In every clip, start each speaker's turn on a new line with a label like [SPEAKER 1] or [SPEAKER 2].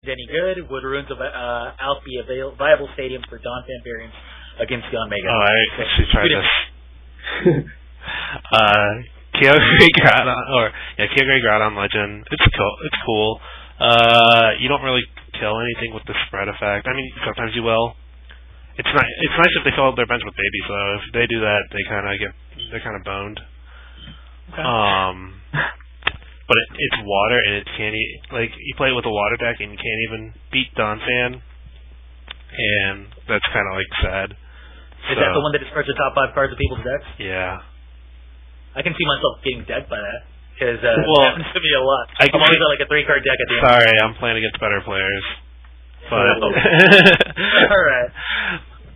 [SPEAKER 1] any good? Would Ruins of Alph be a viable stadium for Donphan variants against the Omega?
[SPEAKER 2] Oh, I actually tried this. Kyogre Groudon Legend. It's cool. You don't really kill anything with the spread effect. I mean, sometimes you will. It's nice if they fill up their bench with babies, though. If they do that, they're kind of boned.
[SPEAKER 1] Okay.
[SPEAKER 2] But it's water, and it can't you play it with a water deck, and you can't even beat Donphan, and that's kind of sad.
[SPEAKER 1] Is that the one that discards the top 5 cards of people's decks?
[SPEAKER 2] Yeah.
[SPEAKER 1] I can see myself getting dead by that, because it happens to me a lot. I'm always at a 3-card deck at the end.
[SPEAKER 2] Sorry, I'm playing against better players. But
[SPEAKER 1] all right.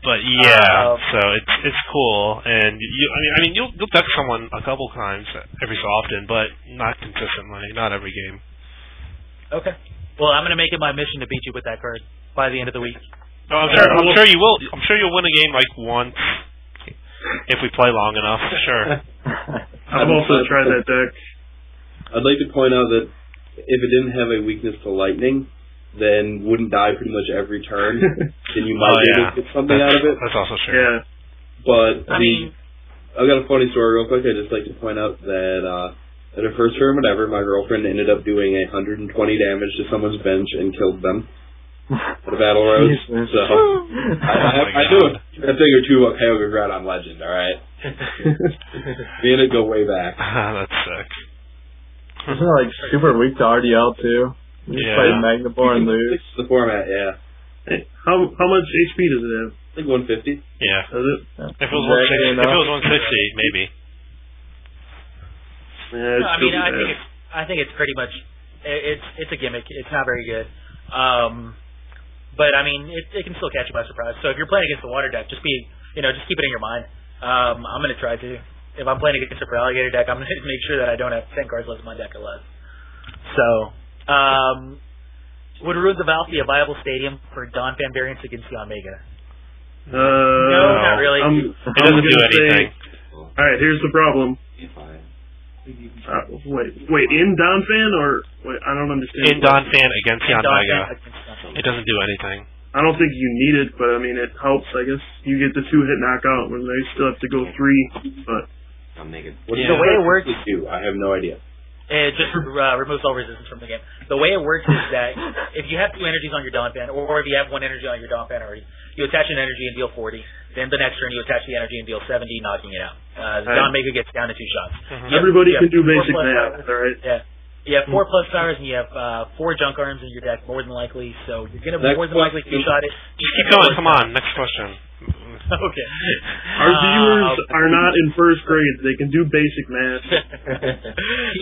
[SPEAKER 2] But yeah, so it's cool, and you'll deck someone a couple times every so often, but not consistently, not every game.
[SPEAKER 1] Okay. Well, I'm gonna make it my mission to beat you with that card by the end of the week.
[SPEAKER 2] No, I'm sure you will. I'm sure you'll win a game once if we play long enough. Sure.
[SPEAKER 3] I've also tried that deck.
[SPEAKER 4] I'd like to point out that if it didn't have a weakness to lightning, then wouldn't die pretty much every turn, then you might be able to get something out of it.
[SPEAKER 2] That's also true.
[SPEAKER 3] Yeah.
[SPEAKER 4] But I've got a funny story real quick. I'd just like to point out that at her first tournament ever, my girlfriend ended up doing 120 damage to someone's bench and killed them at a Battle Rose. So I knew a thing or two about Kyogre Groudon Legend, alright? Me and it go way back.
[SPEAKER 2] That's sick.
[SPEAKER 5] Isn't super weak to RDL too? You just play Magnavore and lose.
[SPEAKER 4] It's the format, yeah.
[SPEAKER 3] Hey, how much HP does it have?
[SPEAKER 4] I think 150.
[SPEAKER 2] Yeah.
[SPEAKER 3] Does it?
[SPEAKER 2] If it was 160, maybe.
[SPEAKER 3] Yeah,
[SPEAKER 1] I think it's pretty much it's a gimmick. It's not very good. But I mean, it can still catch you by surprise. So if you're playing against the water deck, just keep it in your mind. I'm gonna try to. If I'm playing against a Alligator deck, I'm gonna make sure that I don't have 10 cards left in my deck or less. So. Would Ruins of Alph be a viable stadium for Donphan variants against the Omega? No, not really.
[SPEAKER 2] It doesn't do anything.
[SPEAKER 3] Alright, here's the problem. Wait, in Donphan or I don't understand.
[SPEAKER 2] In Donphan against the Omega. It doesn't do anything.
[SPEAKER 3] I don't think you need it, but I mean it helps. I guess you get the 2-hit knockout when they still have to go 3. But
[SPEAKER 1] the way it works,
[SPEAKER 4] I have no idea.
[SPEAKER 1] It just removes all resistance from the game. The way it works is that if you have 2 energies on your Donphan, or if you have 1 energy on your Donphan already, you attach an energy and deal 40. Then the next turn you attach the energy and deal 70, knocking it out. The Donmega gets down to 2 shots.
[SPEAKER 3] Everybody can do basic math, alright?
[SPEAKER 1] Yeah. You have 4+ powers and you have 4 junk arms in your deck, more than likely. So you're gonna more than likely 2-shot it.
[SPEAKER 2] Just keep going. Come on. Next question.
[SPEAKER 1] Okay.
[SPEAKER 3] Our viewers are not in first grade. They can do basic math.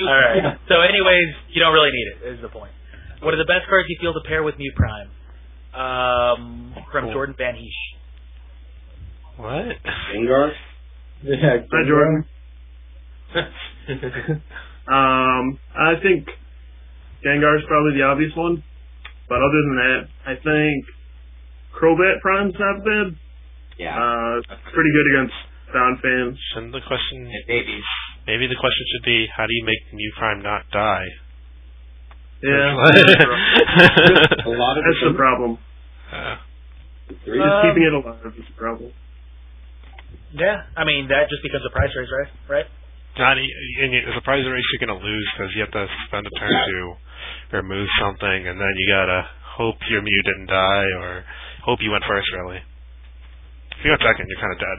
[SPEAKER 1] All right. So anyways, you don't really need it, is the point. What are the best cards you feel to pair with Mew Prime? From Jordan Van Heesh.
[SPEAKER 2] What?
[SPEAKER 4] Gengar?
[SPEAKER 5] Yeah,
[SPEAKER 3] hi, Jordan. I think Gengar's probably the obvious one. But other than that, I think Crobat Prime's not bad.
[SPEAKER 6] Yeah.
[SPEAKER 3] It's pretty good against Donphan.
[SPEAKER 2] Shouldn't the question...
[SPEAKER 6] Babies.
[SPEAKER 2] Maybe the question should be, how do you make Mew Prime not die?
[SPEAKER 3] Yeah. That's the problem. Just keeping it alive is the problem.
[SPEAKER 1] Yeah, I mean, that just becomes a price raise, right?
[SPEAKER 2] And as a price race, you're going to lose because you have to spend a turn to remove something, and then you got to hope your Mew didn't die, or hope you went first, really. If you got second, you're kind of dead.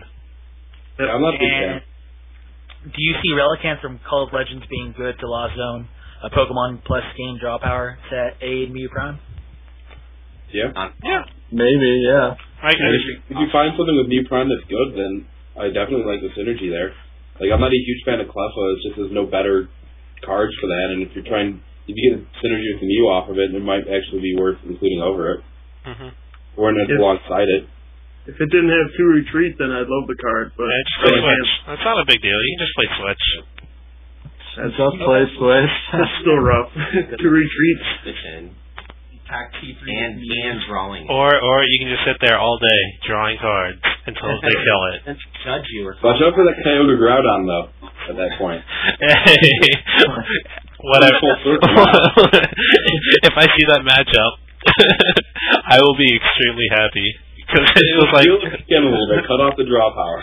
[SPEAKER 4] Yeah, I'm not a big fan.
[SPEAKER 1] Do you see Relicanth from Call of Legends being good to Lost Zone, a Pokemon plus game draw power to aid Mew Prime?
[SPEAKER 4] Yeah.
[SPEAKER 5] Maybe, yeah.
[SPEAKER 4] If you find something with Mew Prime that's good, then I definitely like the synergy there. Like, I'm not a huge fan of Cleffa. It's just there's no better cards for that, and if you get a synergy with the Mew off of it, it might actually be worth including over it. Or alongside it.
[SPEAKER 3] If it didn't have 2 retreat, then I'd love the card. But
[SPEAKER 2] yeah, just play Switch. That's not a big deal. You can just play Switch.
[SPEAKER 5] Just play Switch.
[SPEAKER 3] That's still rough. 2 retreats.
[SPEAKER 6] And drawing.
[SPEAKER 2] Or you can just sit there all day drawing cards until they kill it.
[SPEAKER 6] Judge you or
[SPEAKER 4] watch out for that Kyogre Groudon though. At that point.
[SPEAKER 2] Whatever. If I see that matchup, I will be extremely happy. Because it was like...
[SPEAKER 4] Skin a little bit, cut off the draw power.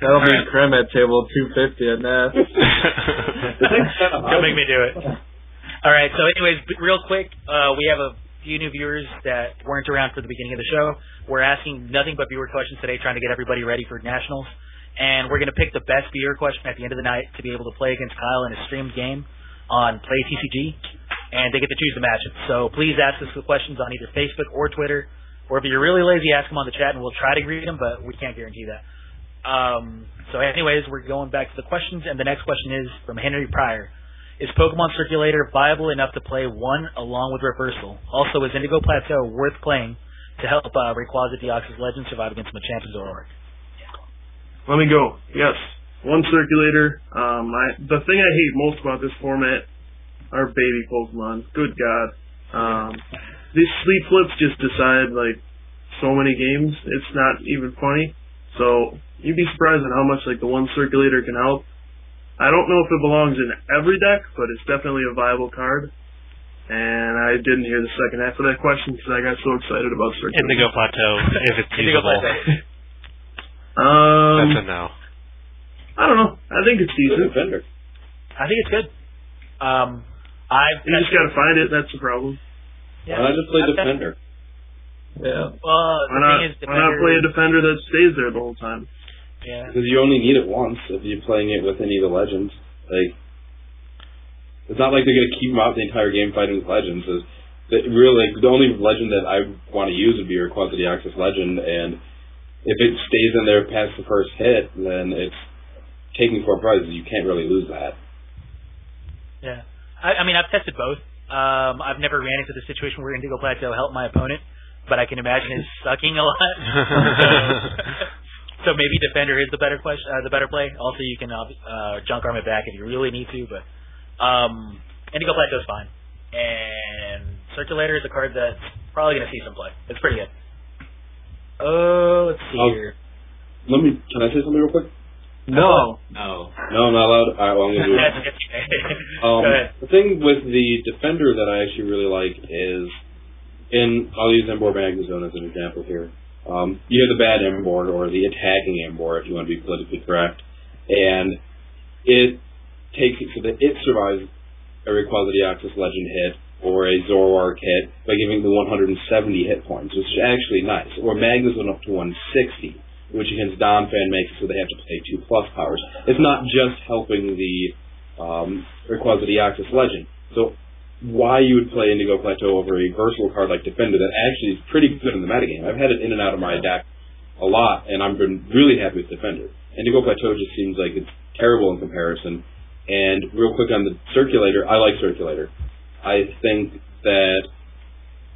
[SPEAKER 5] That'll be Krim at table 250 at Nats.
[SPEAKER 1] Don't make me do it. All right, so anyways, real quick, we have a few new viewers that weren't around for the beginning of the show. We're asking nothing but viewer questions today, trying to get everybody ready for Nationals. And we're going to pick the best viewer question at the end of the night to be able to play against Kyle in a streamed game on Play TCG. And they get to choose the matchup. So please ask us the questions on either Facebook or Twitter. Or if you're really lazy, ask them on the chat, and we'll try to read them, but we can't guarantee that. So anyways, we're going back to the questions, and the next question is from Henry Pryor. Is Pokemon Circulator viable enough to play one along with Reversal? Also, is Indigo Plateau worth playing to help Rayquaza Deoxys Legend survive against Machamp and Zoroark?
[SPEAKER 3] Let me go. Yes. One Circulator. The thing I hate most about this format are baby Pokemon. Good God. These sleep flips just decide, like, so many games. It's not even funny. So, you'd be surprised at how much, like, the one Circulator can help. I don't know if it belongs in every deck, but it's definitely a viable card. And I didn't hear the second half of that question because I got so excited about Circulator.
[SPEAKER 2] Indigo Plateau, if it's
[SPEAKER 1] Indigo
[SPEAKER 2] usable.
[SPEAKER 1] Plateau.
[SPEAKER 2] That's a no.
[SPEAKER 3] I don't know. I think it's decent.
[SPEAKER 4] Defender.
[SPEAKER 1] I think it's good.
[SPEAKER 3] You just gotta find it, that's the problem.
[SPEAKER 1] Yeah.
[SPEAKER 4] Why not just play Defender?
[SPEAKER 5] Yeah.
[SPEAKER 1] Well,
[SPEAKER 3] Why not play a Defender that stays there the whole time?
[SPEAKER 1] Yeah.
[SPEAKER 4] Because you only need it once if you're playing it with any of the Legends. Like, it's not like they're going to keep them out the entire game fighting with Legends. The only Legend that I want to use would be Rayquaza Deoxys Legend, and if it stays in there past the first hit, then it's taking 4 prizes. You can't really lose that.
[SPEAKER 1] Yeah. I mean, I've tested both. I've never ran into the situation where Indigo Plateau helped my opponent, but I can imagine it sucking a lot. So maybe Defender is the better play. Also, you can junk arm it back if you really need to, but Indigo Plateau is fine. And Circulator is a card that's probably going to see some play. It's pretty good. Let's see here.
[SPEAKER 4] Can I say something real quick?
[SPEAKER 5] No.
[SPEAKER 6] No.
[SPEAKER 4] No, I'm not allowed. Alright, well, I'm going to do it.
[SPEAKER 1] Go ahead.
[SPEAKER 4] The thing with the Defender that I actually really like is, I'll use Emboar Magnezone as an example here. You have the bad Emboar, or the attacking Emboar, if you want to be politically correct, and it survives a Rayquaza Deoxys Legend hit, or a Zoroark hit, by giving the 170 hit points, which is actually nice. Or Magnezone up to 160. Which against Donphan makes it so they have to play 2+ powers. It's not just helping the Rayquaza Deoxys Legend. So why you would play Indigo Plateau over a versatile card like Defender that actually is pretty good in the metagame. I've had it in and out of my deck a lot, and I've been really happy with Defender. Indigo Plateau just seems like it's terrible in comparison. And real quick on the Circulator, I like Circulator. I think that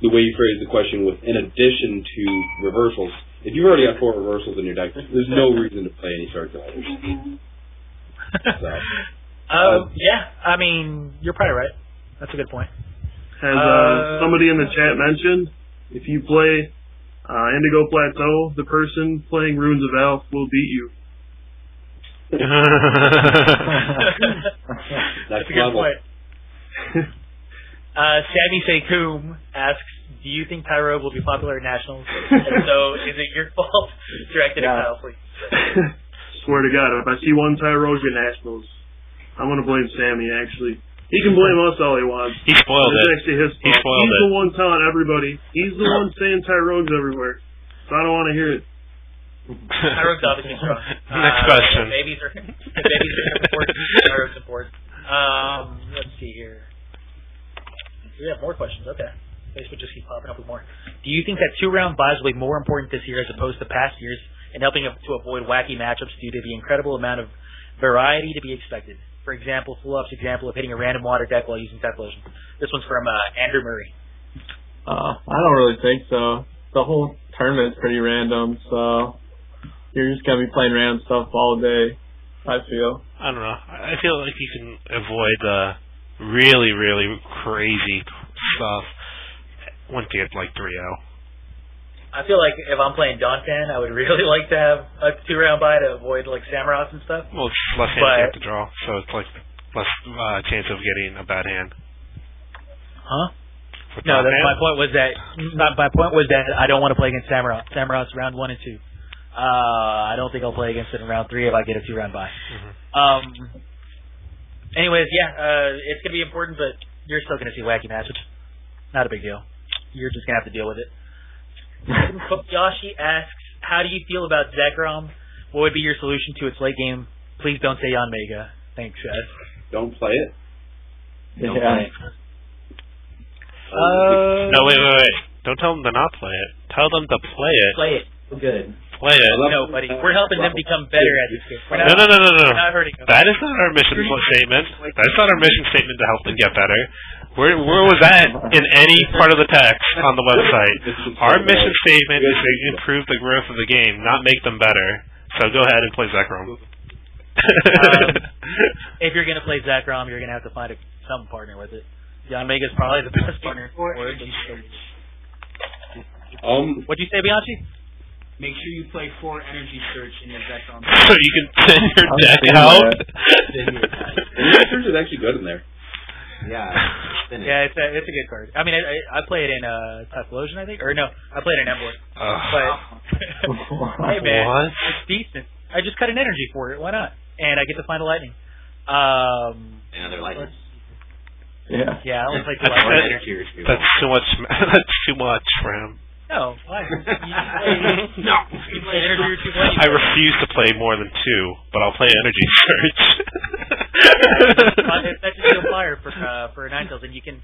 [SPEAKER 4] the way you phrase the question with in addition to reversals, if you've already got 4 reversals in your deck, there's no reason to play any Circulators. So,
[SPEAKER 1] yeah, I mean, you're probably right. That's a good point.
[SPEAKER 3] Has somebody in the chat mentioned, if you play Indigo Plateau, the person playing Runes of Elf will beat you.
[SPEAKER 1] That's a good point. Sammy Seikoom asks, do you think Tyrogue will be popular at Nationals? And so, is it your fault? Directed at Kyle, please.
[SPEAKER 3] Swear to God, if I see one Tyrogue at Nationals, I'm going to blame Sammy, actually. He can blame us all he wants.
[SPEAKER 2] He spoiled it.
[SPEAKER 3] It's actually his fault. He's the one telling everybody. He's the one saying Tyrogue's everywhere. So I don't want to hear it.
[SPEAKER 1] Tyrogue's obviously strong.
[SPEAKER 2] Next question.
[SPEAKER 1] Babies are important. Tyrogue's important. Let's see here. We have more questions. Okay. Facebook just keep popping up with more. Do you think that 2-round buys will be more important this year as opposed to past years in helping to avoid wacky matchups due to the incredible amount of variety to be expected? For example, Full-Up's example of hitting a random water deck while using Typhlosion. This one's from Andrew Murray.
[SPEAKER 5] I don't really think so. The whole tournament's pretty random, so you're just going to be playing random stuff all day, I feel.
[SPEAKER 2] I don't know. I feel like you can avoid the really, really crazy stuff once you get like 3-0.
[SPEAKER 1] I feel like if I'm playing Donphan, I would really like to have a 2-round buy to avoid like Samurott and stuff.
[SPEAKER 2] Well, it's less hands you have to draw, so it's like less chance of getting a bad hand.
[SPEAKER 1] Huh? No, that's my point was that I don't want to play against Samurott. Samurot's round 1 and 2. I don't think I'll play against it in round 3 if I get a 2-round bye. Anyways, it's gonna be important, but you're still gonna see wacky matches. Not a big deal. You're just gonna have to deal with it. Yoshi asks, how do you feel about Zekrom? What would be your solution to its late game? Please don't say Yanmega. Thanks, guys.
[SPEAKER 4] Don't play it.
[SPEAKER 6] Don't play it.
[SPEAKER 2] No, wait. Don't tell them to not play it. Tell them to play it.
[SPEAKER 6] Play it. Good.
[SPEAKER 2] Play it.
[SPEAKER 1] No, buddy. We're helping them become better at this game.
[SPEAKER 2] No.
[SPEAKER 1] We're not hurting them.
[SPEAKER 2] That is not our mission statement. That's not our mission statement to help them get better. Where was that in any part of the text on the website? Our mission statement is to improve the growth of the game, not make them better. So go ahead and play Zekrom.
[SPEAKER 1] If you're going to play Zekrom, you're going to have to find some partner with it. Yanmega is probably the best partner for it. What'd you say, Bianchi?
[SPEAKER 7] Make sure you play 4 energy search in your Zekrom.
[SPEAKER 2] So you can send your deck out.
[SPEAKER 4] Energy search is actually good in there.
[SPEAKER 6] Yeah.
[SPEAKER 1] Yeah, it's a good card. I mean, I play it in Typhlosion, I think, or no, I play it in Emblem. But hey, man, it's decent. I just cut an energy for it. Why not? And I get to find a lightning.
[SPEAKER 6] Another lightning.
[SPEAKER 1] Yeah, I only play 2
[SPEAKER 2] That's
[SPEAKER 1] lightning.
[SPEAKER 2] That's too much. That's too much for him.
[SPEAKER 1] No, why? You play energy or 2 lightning.
[SPEAKER 2] I refuse to play more than 2, but I'll play energy search.
[SPEAKER 1] That's just a flyer for Ninetales, and you can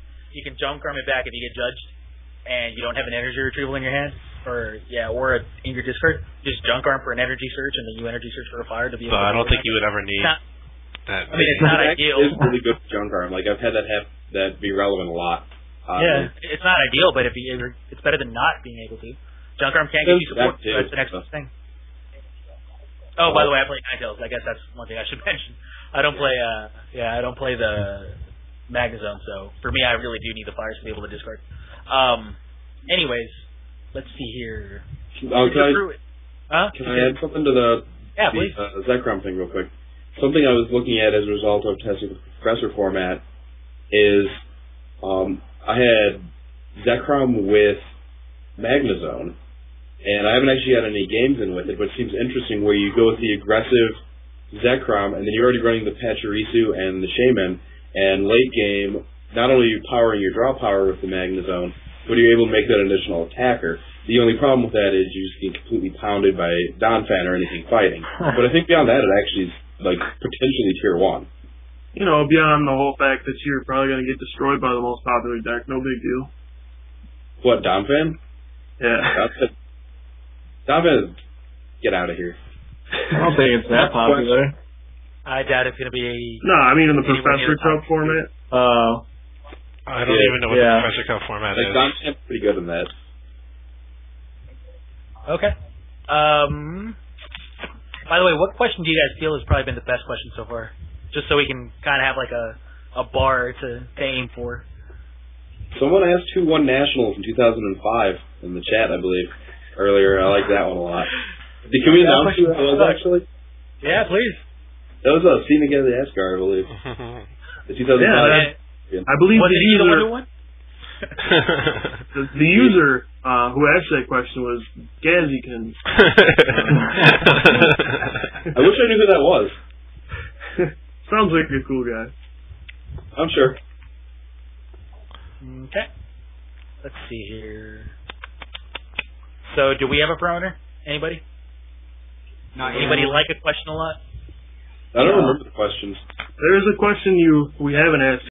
[SPEAKER 1] jump arm it back if you get judged and you don't have an energy retrieval in your hand, or in your discard. Just junk arm for an energy search, and then you energy search for a flyer to be.
[SPEAKER 2] I don't think you would ever need.
[SPEAKER 1] I mean, it's not ideal.
[SPEAKER 4] It's really good for junk arm. Like I've had that be relevant a lot.
[SPEAKER 1] It's not ideal, but it's better than not being able to. Junk arm can't give you support. So that's the next thing. Oh, by the way, I play Ninetales. I guess that's one thing I should mention. I don't play. I don't play the Magnezone. So for me, I really do need the flyers to be able to discard. Anyways, let's see here.
[SPEAKER 4] Can I add something to the Zekrom thing real quick? Something I was looking at as a result of testing the Professor format is I had Zekrom with Magnezone, and I haven't actually had any games in with it, but it seems interesting where you go with the aggressive Zekrom, and then you're already running the Pachirisu and the Shaman, and late game, not only are you powering your draw power with the Magnezone, but you're able to make that additional attacker. The only problem with that is you just get completely pounded by Donphan or anything fighting. But I think beyond that, it actually is like potentially tier 1.
[SPEAKER 3] You know, beyond the whole fact that you're probably going to get destroyed by the most popular deck, no big deal.
[SPEAKER 4] What, Donphan?
[SPEAKER 3] Yeah.
[SPEAKER 4] Donphan, get out of here.
[SPEAKER 5] I don't think it's that popular.
[SPEAKER 1] I doubt it's going to be.
[SPEAKER 3] No, I mean in the Professor Cup format.
[SPEAKER 2] I don't even know what the Professor Cup format is.
[SPEAKER 4] Donphan's pretty good in that.
[SPEAKER 1] Okay. By the way, what question do you guys feel has probably been the best question so far? Just so we can kind of have like a bar to aim for.
[SPEAKER 4] Someone asked who won Nationals in 2005 in the chat, I believe, earlier. I like that one a lot. Can we announce who that was, actually?
[SPEAKER 1] Yeah, please.
[SPEAKER 4] That was Cena Get the Ascar, I believe. The 2005.
[SPEAKER 3] I believe
[SPEAKER 1] was
[SPEAKER 3] the
[SPEAKER 1] he
[SPEAKER 3] user.
[SPEAKER 1] The one who won?
[SPEAKER 3] the user who asked that question was Gazikins.
[SPEAKER 4] I wish I knew who that was.
[SPEAKER 3] Sounds like a cool guy.
[SPEAKER 4] I'm sure.
[SPEAKER 1] Okay. Let's see here. So, do we have a pro-owner? Anybody? Anybody like a question a lot?
[SPEAKER 4] I don't remember the questions.
[SPEAKER 3] There is a question we haven't asked